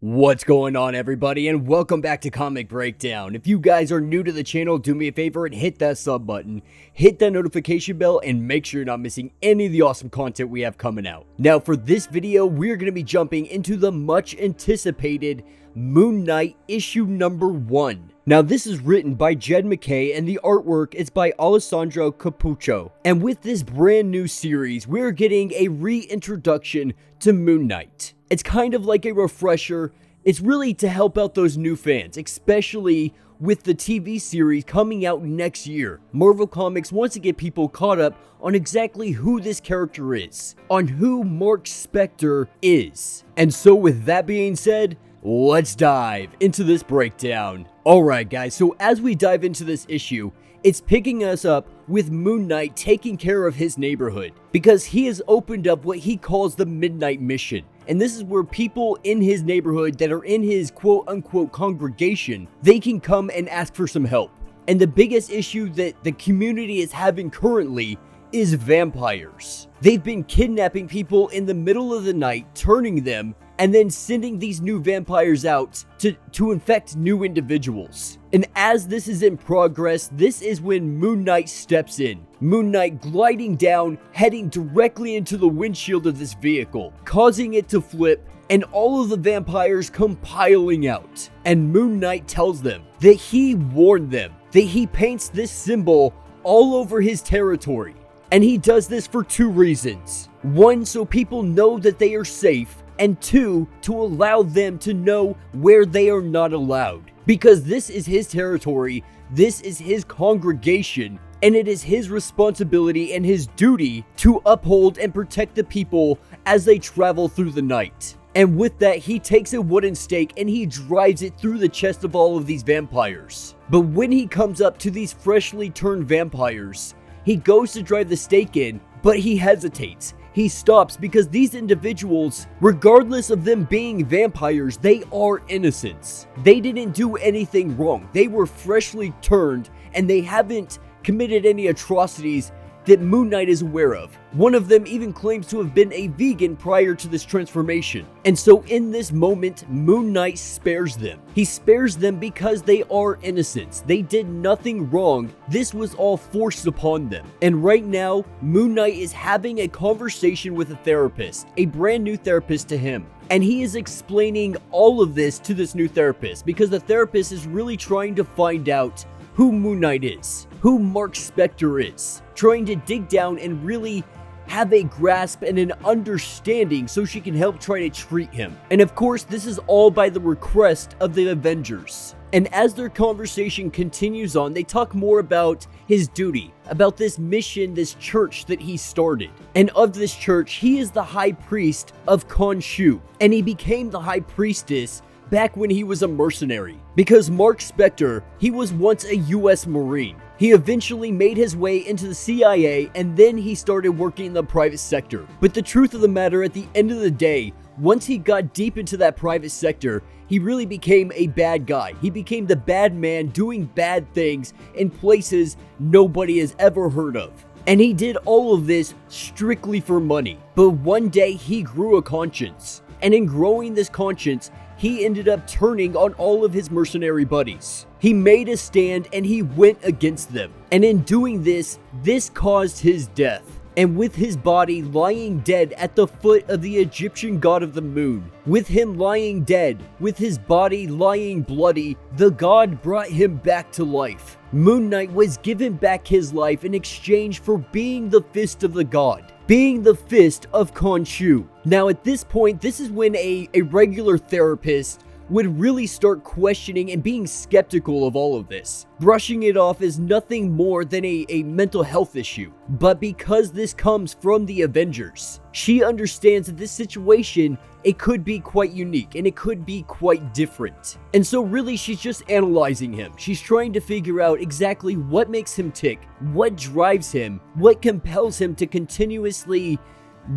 What's going on, everybody, and welcome back to Comic Breakdown. If you guys are new to the channel, do me a favor and hit that sub button, hit that notification bell, and make sure you're not missing any of the awesome content we have coming out. Now, for this video, we're going to be jumping into the much anticipated Moon Knight issue number 1. Now, this is written by Jed MacKay, and the artwork is by Alessandro Capuccio. And with this brand new series, we're getting a reintroduction to Moon Knight. It's kind of like a refresher. It's really to help out those new fans, especially with the TV series coming out next year. Marvel Comics wants to get people caught up on exactly who this character is, on who Marc Spector is. And so with that being said, let's dive into this breakdown. Alright guys, so as we dive into this issue, it's picking us up with Moon Knight taking care of his neighborhood, because he has opened up what he calls the Midnight Mission. And this is where people in his neighborhood that are in his quote-unquote congregation, they can come and ask for some help. And the biggest issue that the community is having currently is vampires. They've been kidnapping people in the middle of the night, turning them, and then sending these new vampires out to infect new individuals. And as this is in progress, this is when Moon Knight steps in. Moon Knight gliding down, heading directly into the windshield of this vehicle, causing it to flip, and all of the vampires come piling out. And Moon Knight tells them that he warned them, that he paints this symbol all over his territory. And he does this for two reasons. One, so people know that they are safe, and two, to allow them to know where they are not allowed. Because this is his territory, this is his congregation, and it is his responsibility and his duty to uphold and protect the people as they travel through the night. And with that, he takes a wooden stake and he drives it through the chest of all of these vampires. But when he comes up to these freshly turned vampires, he goes to drive the stake in, but he hesitates. He stops because these individuals, regardless of them being vampires, they are innocents. They didn't do anything wrong. They were freshly turned and they haven't committed any atrocities that Moon Knight is aware of. One of them even claims to have been a vegan prior to this transformation. And so in this moment, Moon Knight spares them. He spares them because they are innocents. They did nothing wrong. This was all forced upon them. And right now, Moon Knight is having a conversation with a therapist, a brand new therapist to him. And he is explaining all of this to this new therapist because the therapist is really trying to find out who Moon Knight is, who Marc Spector is, trying to dig down and really have a grasp and an understanding so she can help try to treat him. And of course, this is all by the request of the Avengers. And as their conversation continues on, they talk more about his duty, about this mission, this church that he started. And of this church, he is the high priest of Khonshu, and he became the high priestess back when he was a mercenary. Because Marc Spector, he was once a US Marine. He eventually made his way into the CIA, and then he started working in the private sector. But the truth of the matter, at the end of the day, once he got deep into that private sector, he really became a bad guy. He became the bad man doing bad things in places nobody has ever heard of. And he did all of this strictly for money. But one day he grew a conscience. And in growing this conscience, he ended up turning on all of his mercenary buddies. He made a stand and he went against them. And in doing this, this caused his death. And with his body lying dead at the foot of the Egyptian god of the moon, with him lying dead, with his body lying bloody, the god brought him back to life. Moon Knight was given back his life in exchange for being the fist of the god, being the fist of Khonshu. Now at this point, this is when a regular therapist would really start questioning and being skeptical of all of this, brushing it off as nothing more than a mental health issue. But because this comes from the Avengers, she understands that this situation, it could be quite unique and it could be quite different. And so really she's just analyzing him. She's trying to figure out exactly what makes him tick, what drives him, what compels him to continuously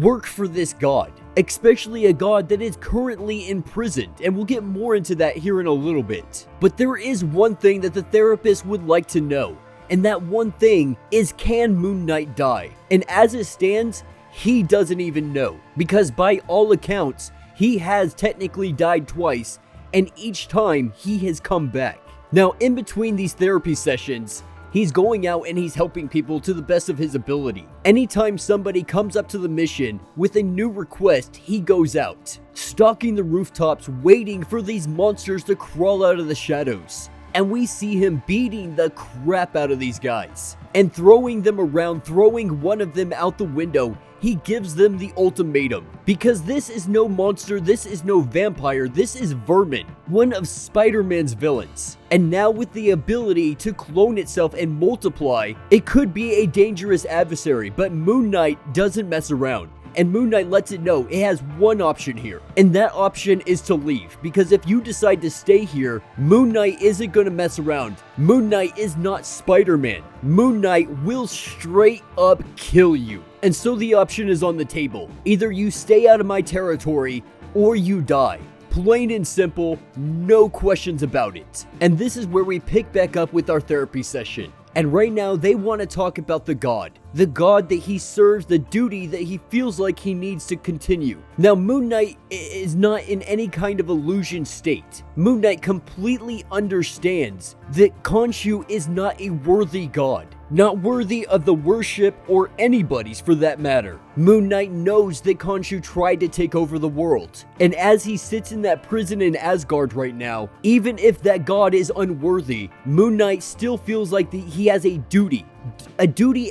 work for this god, especially a god that is currently imprisoned, and we'll get more into that here in a little bit. But there is one thing that the therapist would like to know, and that one thing is, can Moon Knight die? And as it stands, he doesn't even know, because by all accounts, he has technically died twice, and each time he has come back. Now, in between these therapy sessions, he's going out and he's helping people to the best of his ability. Anytime somebody comes up to the mission with a new request, he goes out, stalking the rooftops, waiting for these monsters to crawl out of the shadows. And we see him beating the crap out of these guys and throwing them around, throwing one of them out the window. He gives them the ultimatum, because this is no monster, this is no vampire, this is Vermin, one of Spider-Man's villains. And now with the ability to clone itself and multiply, it could be a dangerous adversary, but Moon Knight doesn't mess around. And Moon Knight lets it know it has one option here, and that option is to leave, because if you decide to stay here, Moon Knight isn't going to mess around. Moon Knight is not Spider-Man. Moon Knight will straight up kill you. And so the option is on the table. Either you stay out of my territory, or you die. Plain and simple, no questions about it. And this is where we pick back up with our therapy session. And right now, they want to talk about the god that he serves, the duty that he feels like he needs to continue. Now, Moon Knight is not in any kind of illusion state. Moon Knight completely understands that Khonshu is not a worthy god, not worthy of the worship or anybody's for that matter. Moon Knight knows that Khonshu tried to take over the world, and as he sits in that prison in Asgard right now, even if that god is unworthy, Moon Knight still feels like he has a duty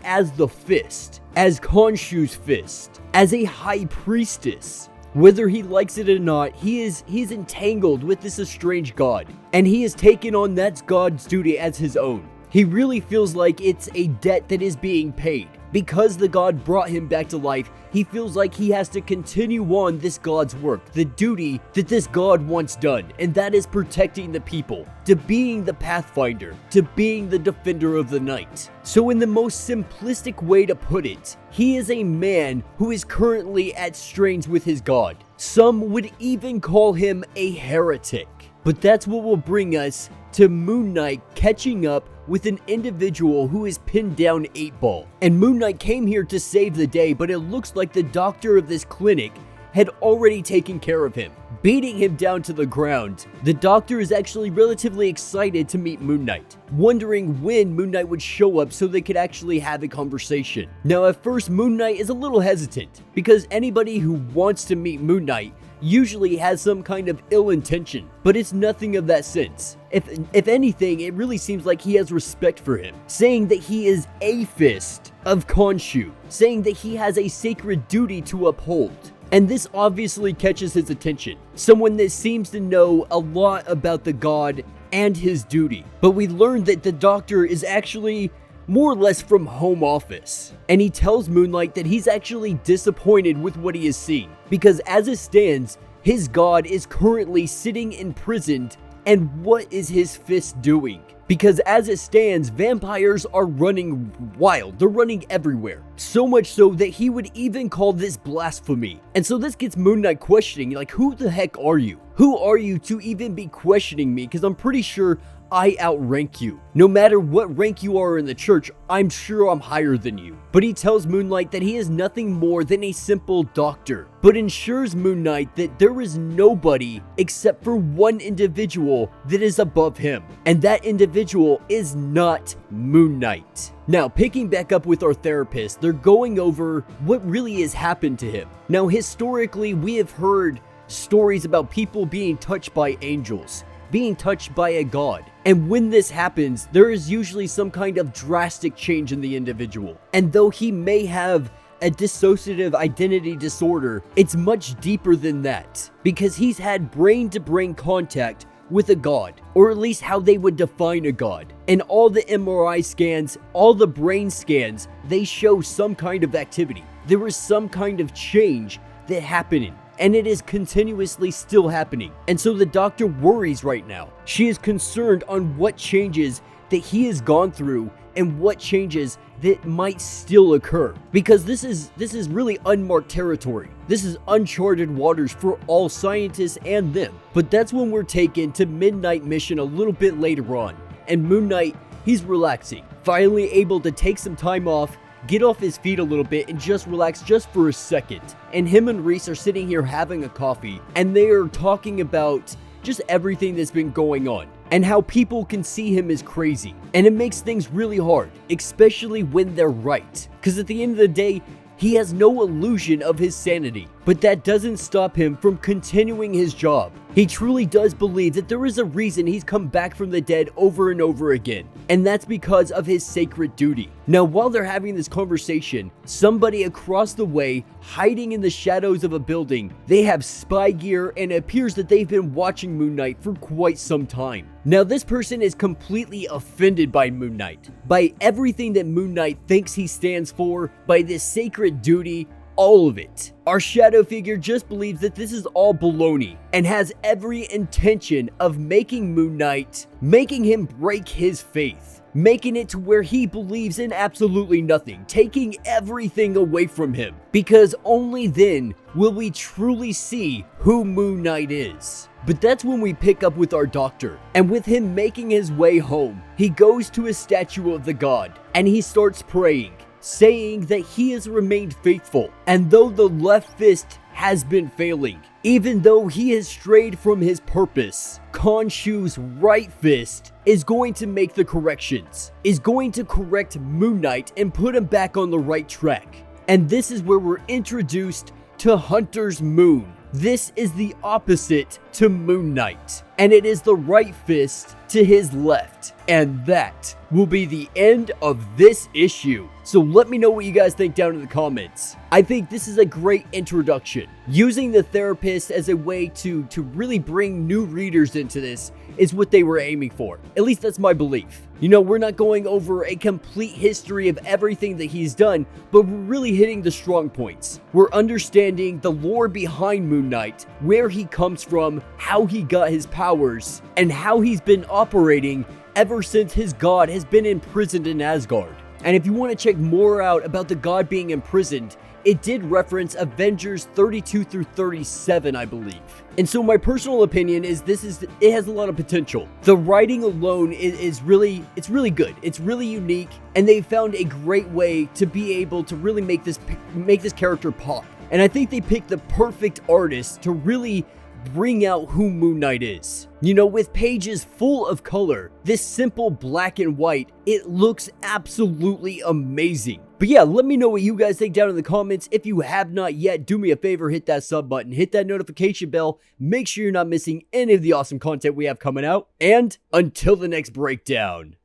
as the fist, as Khonshu's fist, as a high priestess. Whether he likes it or not, he's entangled with this estranged god, and he has taken on that god's duty as his own. He really feels like it's a debt that is being paid. Because the god brought him back to life, he feels like he has to continue on this god's work, the duty that this god wants done, and that is protecting the people, to being the pathfinder, to being the defender of the night. So in the most simplistic way to put it, he is a man who is currently at strains with his god. Some would even call him a heretic. But that's what will bring us to Moon Knight catching up with an individual who is pinned down 8-Ball. And Moon Knight came here to save the day, but it looks like the doctor of this clinic had already taken care of him, beating him down to the ground. The doctor is actually relatively excited to meet Moon Knight, wondering when Moon Knight would show up so they could actually have a conversation. Now at first, Moon Knight is a little hesitant, because anybody who wants to meet Moon Knight usually has some kind of ill intention, but it's nothing of that sense. If anything, it really seems like he has respect for him, saying that he is a fist of Khonshu, saying that he has a sacred duty to uphold. And this obviously catches his attention, someone that seems to know a lot about the god and his duty. But we learn that the doctor is actually more or less from home office, and he tells Moon Knight that he's actually disappointed with what he has seen, because as it stands, his god is currently sitting imprisoned, and what is his fist doing? Because as it stands, vampires are running wild. They're running everywhere. So much so that he would even call this blasphemy. And so this gets Moon Knight questioning, like, who the heck are you? Who are you to even be questioning me? Because I'm pretty sure I outrank you. No matter what rank you are in the church, I'm sure I'm higher than you. But he tells Moon Knight that he is nothing more than a simple doctor, but ensures Moon Knight that there is nobody except for one individual that is above him, and that individual is not Moon Knight. Now, picking back up with our therapist, they're going over what really has happened to him. Now, historically, we have heard stories about people being touched by angels, being touched by a god. And when this happens, there is usually some kind of drastic change in the individual. And though he may have a dissociative identity disorder, it's much deeper than that, because he's had brain-to-brain contact with a god, or at least how they would define a god. And all the MRI scans, all the brain scans, they show some kind of activity. There was some kind of change that happened, and it is continuously still happening. And so the doctor worries right now. She is concerned on what changes that he has gone through and what changes that might still occur, because this is really unmarked territory. This is uncharted waters for all scientists and them. But that's when we're taken to Midnight Mission a little bit later on, and Moon Knight, he's relaxing, finally able to take some time off, get off his feet a little bit and just relax just for a second. And him and Reese are sitting here having a coffee, and they are talking about just everything that's been going on and how people can see him as crazy. And it makes things really hard, especially when they're right. Because at the end of the day, he has no illusion of his sanity, but that doesn't stop him from continuing his job. He truly does believe that there is a reason he's come back from the dead over and over again, and that's because of his sacred duty. Now, while they're having this conversation, somebody across the way, hiding in the shadows of a building, they have spy gear, and it appears that they've been watching Moon Knight for quite some time. Now, this person is completely offended by Moon Knight, by everything that Moon Knight thinks he stands for, by this sacred duty, all of it. Our shadow figure just believes that this is all baloney and has every intention of making Moon Knight, making him break his faith, making it to where he believes in absolutely nothing, taking everything away from him, because only then will we truly see who Moon Knight is. But that's when we pick up with our doctor, and with him making his way home, he goes to a statue of the god, and he starts praying, saying that he has remained faithful, and though the left fist has been failing, even though he has strayed from his purpose, Khonshu's right fist is going to make the corrections, is going to correct Moon Knight and put him back on the right track. And this is where we're introduced to Hunter's Moon. This is the opposite to Moon Knight, and it is the right fist to his left. And that will be the end of this issue. So let me know what you guys think down in the comments. I think this is a great introduction. Using the therapist as a way to really bring new readers into this is what they were aiming for. At least that's my belief. You know, we're not going over a complete history of everything that he's done, but we're really hitting the strong points. We're understanding the lore behind Moon Knight, where he comes from, how he got his powers, and how he's been operating ever since his god has been imprisoned in Asgard. And if you want to check more out about the god being imprisoned, it did reference Avengers 32 through 37, I believe. And so my personal opinion is it has a lot of potential. The writing alone is really good. It's really unique, and they found a great way to be able to really make this character pop. And I think they picked the perfect artist to really bring out who Moon Knight is. You know, with pages full of color, this simple black and white, it looks absolutely amazing. But yeah, let me know what you guys think down in the comments. If you have not yet, do me a favor, hit that sub button, hit that notification bell, make sure you're not missing any of the awesome content we have coming out, and until the next breakdown.